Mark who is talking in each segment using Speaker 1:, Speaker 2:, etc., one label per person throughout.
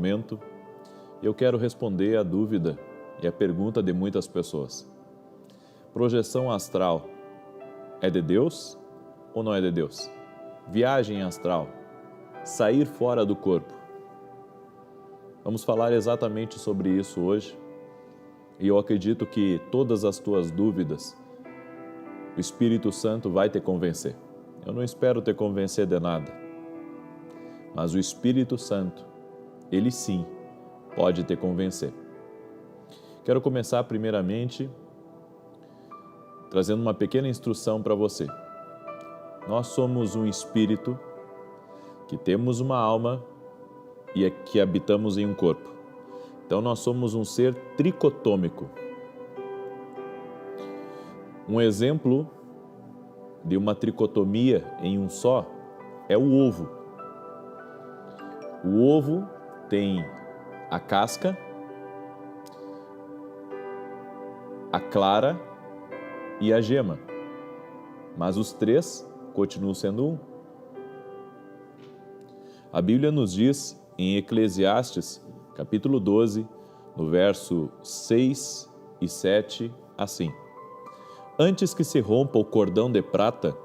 Speaker 1: momento, eu quero responder a dúvida e a pergunta de muitas pessoas. Projeção astral é de Deus ou não é de Deus? Viagem astral, sair fora do corpo. Vamos falar exatamente sobre isso hoje e eu acredito que todas as tuas dúvidas, o Espírito Santo vai te convencer. Eu não espero te convencer de nada, mas o Espírito Santo, ele sim, pode te convencer. Quero começar primeiramente trazendo uma pequena instrução para você. Nós somos um espírito que temos uma alma e que habitamos em um corpo. Então nós somos um ser tricotômico. Um exemplo de uma tricotomia em um só é o ovo. O ovo tem a casca, a clara e a gema, mas os três continuam sendo um. A Bíblia nos diz em Eclesiastes, capítulo 12, no verso 6 e 7, assim: Antes que se rompa o cordão de prata,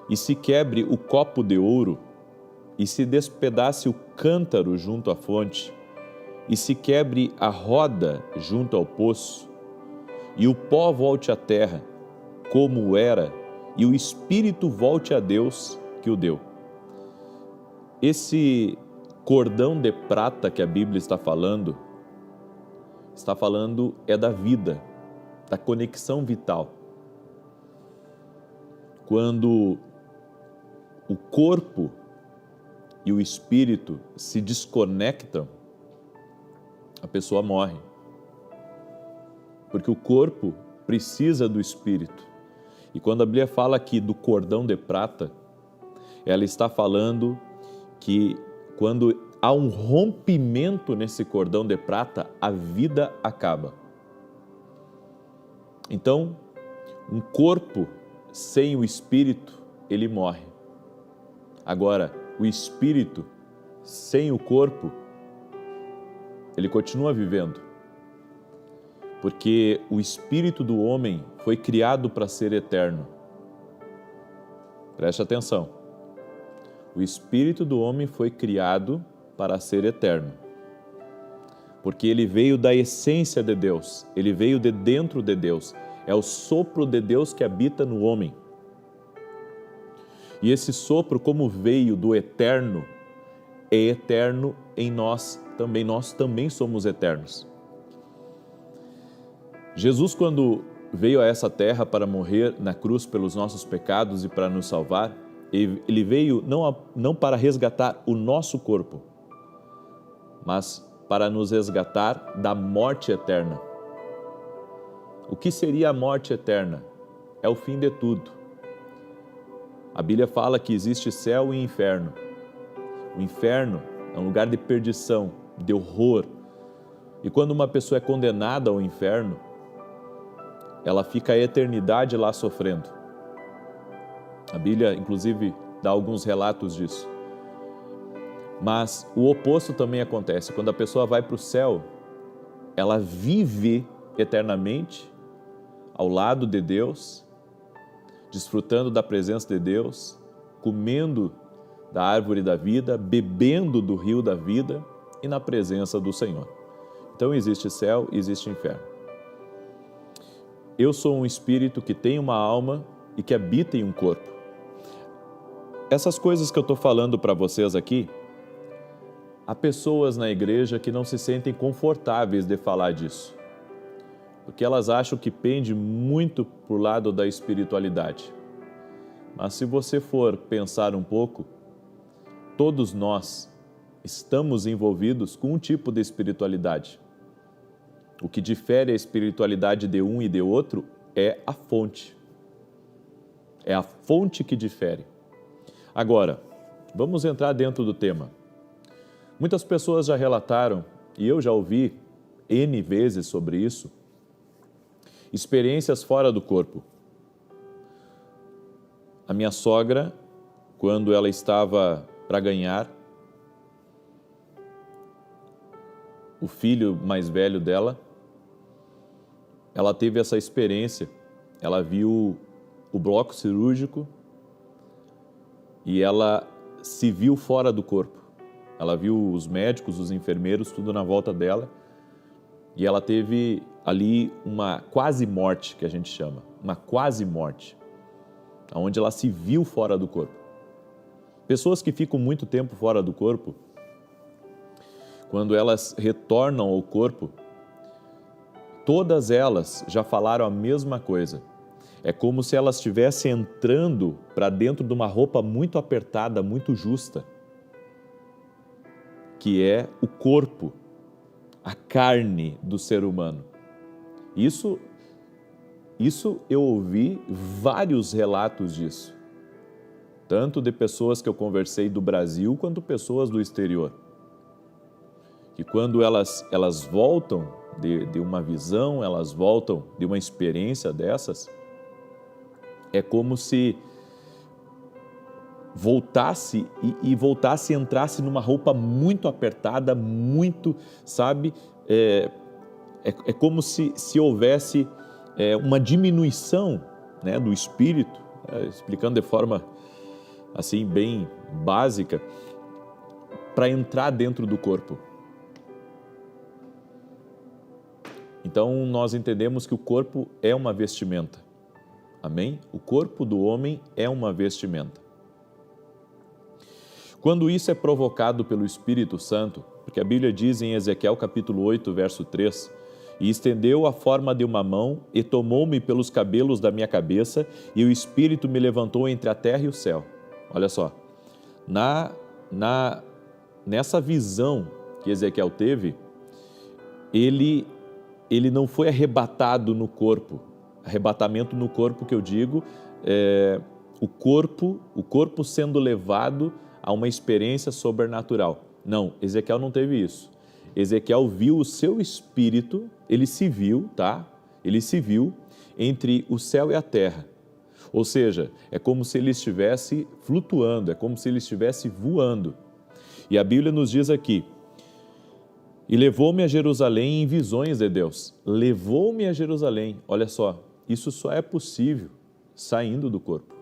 Speaker 1: e se quebre o copo de ouro, e se despedace o cântaro junto à fonte, e se quebre a roda junto ao poço, e o pó volte à terra, como era, e o espírito volte a Deus que o deu. Esse cordão de prata que a Bíblia está falando é da vida, da conexão vital. Quando o corpo e o espírito se desconectam, a pessoa morre. Porque o corpo precisa do espírito. E quando a Bíblia fala aqui do cordão de prata, ela está falando que quando há um rompimento nesse cordão de prata, a vida acaba. Então, um corpo sem o espírito, ele morre. Agora, o espírito sem o corpo, ele continua vivendo. Porque o espírito do homem foi criado para ser eterno. Preste atenção. O espírito do homem foi criado para ser eterno. Porque ele veio da essência de Deus, ele veio de dentro de Deus. É o sopro de Deus que habita no homem. E esse sopro, como veio do eterno, é eterno em nós também. Nós também somos eternos. Jesus, quando veio a essa terra para morrer na cruz pelos nossos pecados e para nos salvar, ele veio não para resgatar o nosso corpo, mas para nos resgatar da morte eterna. O que seria a morte eterna? É o fim de tudo. A Bíblia fala que existe céu e inferno. O inferno é um lugar de perdição, de horror. E quando uma pessoa é condenada ao inferno, ela fica a eternidade lá sofrendo. A Bíblia, inclusive, dá alguns relatos disso. Mas o oposto também acontece. Quando a pessoa vai para o céu, ela vive eternamente ao lado de Deus, desfrutando da presença de Deus, comendo da árvore da vida, bebendo do rio da vida e na presença do Senhor. Então existe céu e existe inferno. Eu sou um espírito que tem uma alma e que habita em um corpo. Essas coisas que eu estou falando para vocês aqui, há pessoas na igreja que não se sentem confortáveis de falar disso, porque elas acham que pende muito para o lado da espiritualidade. Mas se você for pensar um pouco, todos nós estamos envolvidos com um tipo de espiritualidade. O que difere a espiritualidade de um e de outro é a fonte. É a fonte que difere. Agora, vamos entrar dentro do tema. Muitas pessoas já relataram, e eu já ouvi N vezes sobre isso, experiências fora do corpo. A minha sogra, quando ela estava para ganhar, o filho mais velho dela, ela teve essa experiência. Ela viu o bloco cirúrgico e ela se viu fora do corpo. Ela viu os médicos, os enfermeiros, tudo na volta dela, e ela teve ali uma quase morte, que a gente chama, uma quase morte, onde ela se viu fora do corpo. Pessoas que ficam muito tempo fora do corpo, quando elas retornam ao corpo, todas elas já falaram a mesma coisa. É como se elas estivessem entrando para dentro de uma roupa muito apertada, muito justa, que é o corpo, a carne do ser humano. Isso eu ouvi vários relatos disso, tanto de pessoas que eu conversei do Brasil, quanto pessoas do exterior. Que quando elas voltam de uma visão, elas voltam de uma experiência dessas, é como se voltasse e voltasse e entrasse numa roupa muito apertada, muito, sabe? É como se houvesse uma diminuição, né, do espírito, explicando de forma assim bem básica, para entrar dentro do corpo. Então nós entendemos que o corpo é uma vestimenta. Amém? O corpo do homem é uma vestimenta. Quando isso é provocado pelo Espírito Santo, porque a Bíblia diz em Ezequiel capítulo 8, verso 3, e estendeu a forma de uma mão e tomou-me pelos cabelos da minha cabeça e o Espírito me levantou entre a terra e o céu. Olha só, nessa visão que Ezequiel teve, ele não foi arrebatado no corpo. Arrebatamento no corpo que eu digo é o corpo sendo levado a uma experiência sobrenatural. Não, Ezequiel não teve isso. Ezequiel viu o seu espírito, ele se viu, tá? Ele se viu entre o céu e a terra. Ou seja, é como se ele estivesse flutuando, é como se ele estivesse voando. E a Bíblia nos diz aqui, e levou-me a Jerusalém em visões de Deus. Levou-me a Jerusalém. Olha só, isso só é possível saindo do corpo.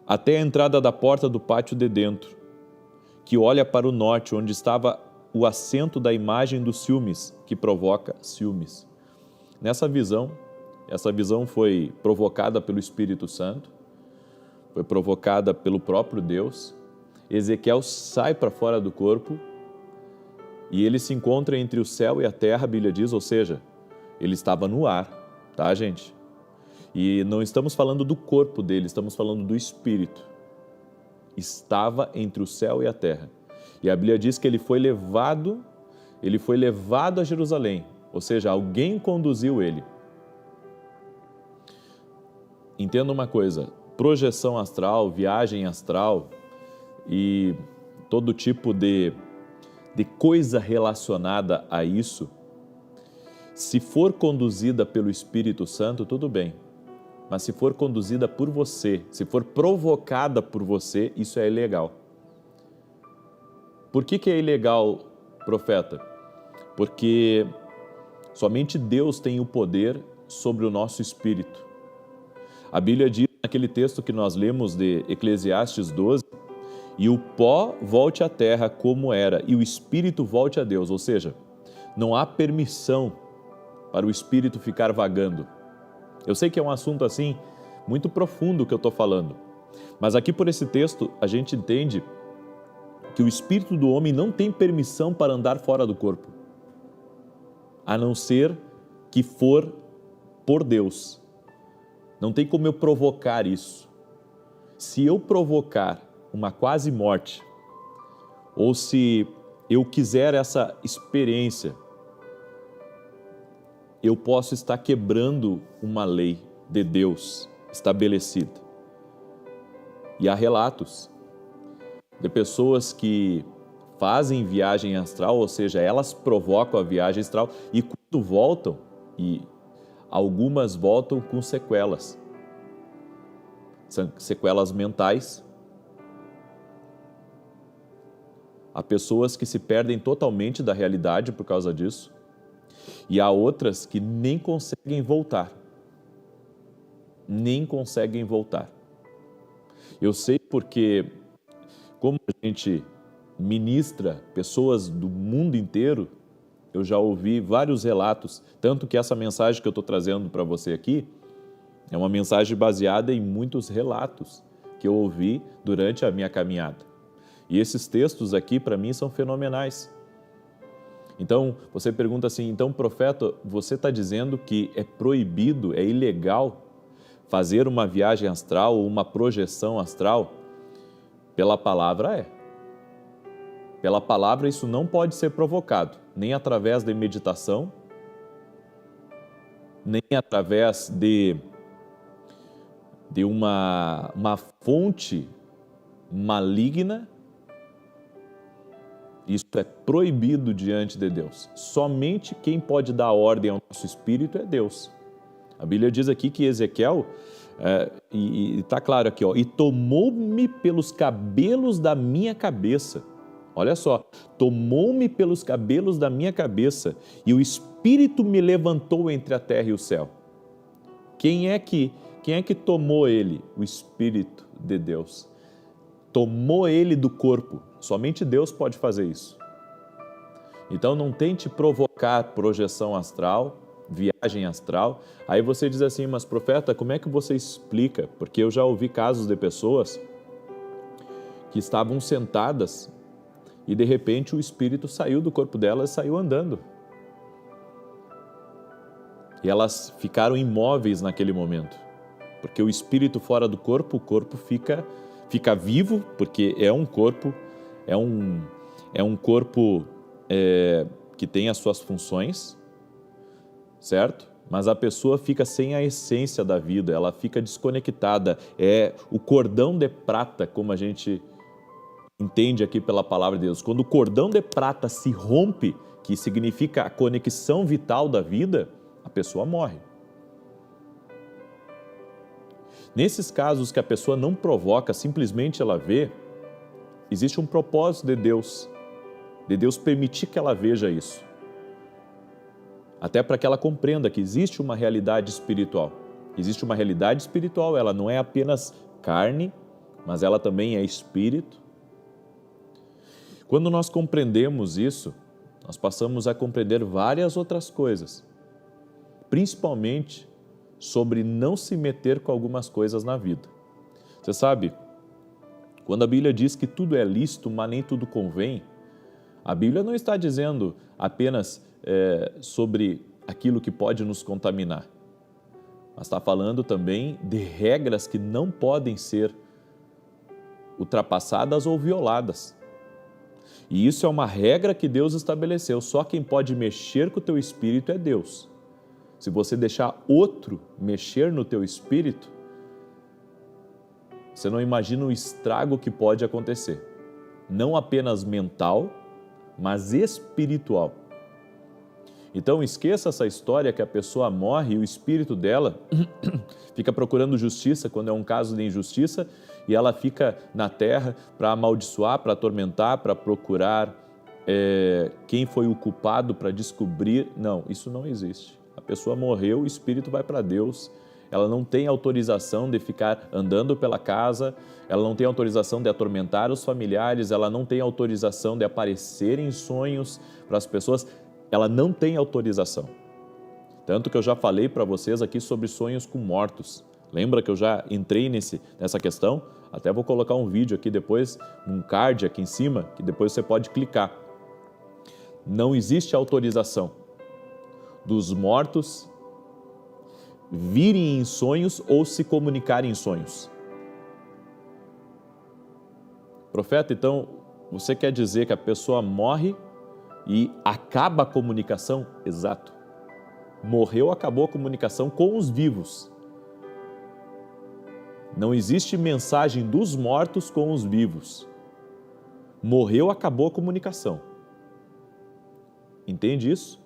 Speaker 1: Até a entrada da porta do pátio de dentro, que olha para o norte, onde estava o assento da imagem dos ciúmes, que provoca ciúmes. Nessa visão, essa visão foi provocada pelo Espírito Santo, foi provocada pelo próprio Deus. Ezequiel sai para fora do corpo e ele se encontra entre o céu e a terra, a Bíblia diz, ou seja, ele estava no ar, tá, gente? E não estamos falando do corpo dele, estamos falando do espírito. Estava entre o céu e a terra. E a Bíblia diz que ele foi levado a Jerusalém, ou seja, alguém conduziu ele. Entenda uma coisa, projeção astral, viagem astral e todo tipo de coisa relacionada a isso, se for conduzida pelo Espírito Santo, tudo bem. Mas se for conduzida por você, se for provocada por você, isso é ilegal. Por que é ilegal, profeta? Porque somente Deus tem o poder sobre o nosso espírito. A Bíblia diz naquele texto que nós lemos de Eclesiastes 12, e o pó volte à terra como era, e o espírito volte a Deus. Ou seja, não há permissão para o espírito ficar vagando. Eu sei que é um assunto assim, muito profundo que eu estou falando, mas aqui por esse texto a gente entende que o espírito do homem não tem permissão para andar fora do corpo, a não ser que for por Deus. Não tem como eu provocar isso. Se eu provocar uma quase morte, ou se eu quiser essa experiência, eu posso estar quebrando uma lei de Deus estabelecida. E há relatos de pessoas que fazem viagem astral, ou seja, elas provocam a viagem astral e quando voltam, e algumas voltam com sequelas. São sequelas mentais. Há pessoas que se perdem totalmente da realidade por causa disso. E há outras que nem conseguem voltar. Nem conseguem voltar. Eu sei porque, como a gente ministra pessoas do mundo inteiro, eu já ouvi vários relatos, tanto que essa mensagem que eu estou trazendo para você aqui é uma mensagem baseada em muitos relatos que eu ouvi durante a minha caminhada. E esses textos aqui, para mim, são fenomenais. Então, você pergunta assim, então, profeta, você está dizendo que é proibido, é ilegal fazer uma viagem astral ou uma projeção astral? Pela palavra é. Pela palavra isso não pode ser provocado, nem através de meditação, nem através de uma fonte maligna. Isso é proibido diante de Deus. Somente quem pode dar ordem ao nosso espírito é Deus. A Bíblia diz aqui que Ezequiel, e está claro aqui, ó, e tomou-me pelos cabelos da minha cabeça. Olha só, tomou-me pelos cabelos da minha cabeça e o Espírito me levantou entre a terra e o céu. Quem é que tomou ele? O Espírito de Deus. Tomou ele do corpo. Somente Deus pode fazer isso. Então não tente provocar projeção astral, viagem astral. Aí você diz assim, mas profeta, como é que você explica? Porque eu já ouvi casos de pessoas que estavam sentadas e de repente o espírito saiu do corpo delas e saiu andando. E elas ficaram imóveis naquele momento. Porque o espírito fora do corpo, o corpo fica vivo, porque é um corpo, que tem as suas funções, certo? Mas a pessoa fica sem a essência da vida, ela fica desconectada. É o cordão de prata, como a gente entende aqui pela palavra de Deus. Quando o cordão de prata se rompe, que significa a conexão vital da vida, a pessoa morre. Nesses casos que a pessoa não provoca, simplesmente ela vê, existe um propósito de Deus permitir que ela veja isso. Até para que ela compreenda que existe uma realidade espiritual. Existe uma realidade espiritual, ela não é apenas carne, mas ela também é espírito. Quando nós compreendemos isso, nós passamos a compreender várias outras coisas, principalmente sobre não se meter com algumas coisas na vida. Você sabe, quando a Bíblia diz que tudo é lícito, mas nem tudo convém, a Bíblia não está dizendo apenas sobre aquilo que pode nos contaminar, mas está falando também de regras que não podem ser ultrapassadas ou violadas. E isso é uma regra que Deus estabeleceu. Só quem pode mexer com o teu espírito é Deus. Se você deixar outro mexer no teu espírito, você não imagina o estrago que pode acontecer. Não apenas mental, mas espiritual. Então esqueça essa história que a pessoa morre e o espírito dela fica procurando justiça quando é um caso de injustiça e ela fica na terra para amaldiçoar, para atormentar, para procurar quem foi o culpado, para descobrir. Não, isso não existe. A pessoa morreu, o espírito vai para Deus. Ela não tem autorização de ficar andando pela casa, ela não tem autorização de atormentar os familiares, ela não tem autorização de aparecer em sonhos para as pessoas, ela não tem autorização. Tanto que eu já falei para vocês aqui sobre sonhos com mortos. Lembra que eu já entrei nessa questão? Até vou colocar um vídeo aqui depois, um card aqui em cima, que depois você pode clicar. Não existe autorização dos mortos virem em sonhos ou se comunicarem em sonhos. Profeta, então, você quer dizer que a pessoa morre e acaba a comunicação? Exato. Morreu, acabou a comunicação com os vivos. Não existe mensagem dos mortos com os vivos. Morreu, acabou a comunicação. Entende isso?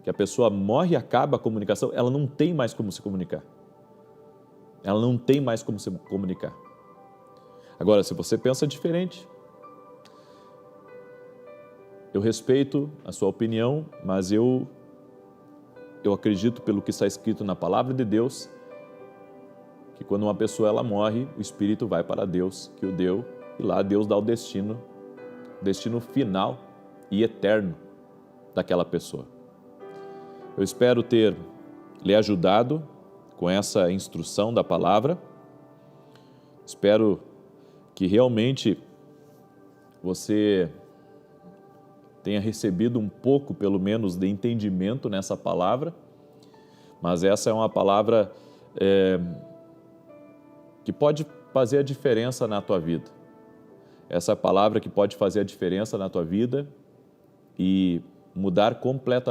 Speaker 1: Que a pessoa morre e acaba a comunicação, ela não tem mais como se comunicar. Ela não tem mais como se comunicar. Agora, se você pensa diferente, eu respeito a sua opinião, mas eu acredito pelo que está escrito na palavra de Deus, que quando uma pessoa ela morre, o espírito vai para Deus, que o deu, e lá Deus dá o destino final e eterno daquela pessoa. Eu espero ter lhe ajudado com essa instrução da palavra. Espero que realmente você tenha recebido um pouco, pelo menos, de entendimento nessa palavra, mas essa é uma palavra que pode fazer a diferença na tua vida. Essa palavra que pode fazer a diferença na tua vida e mudar completamente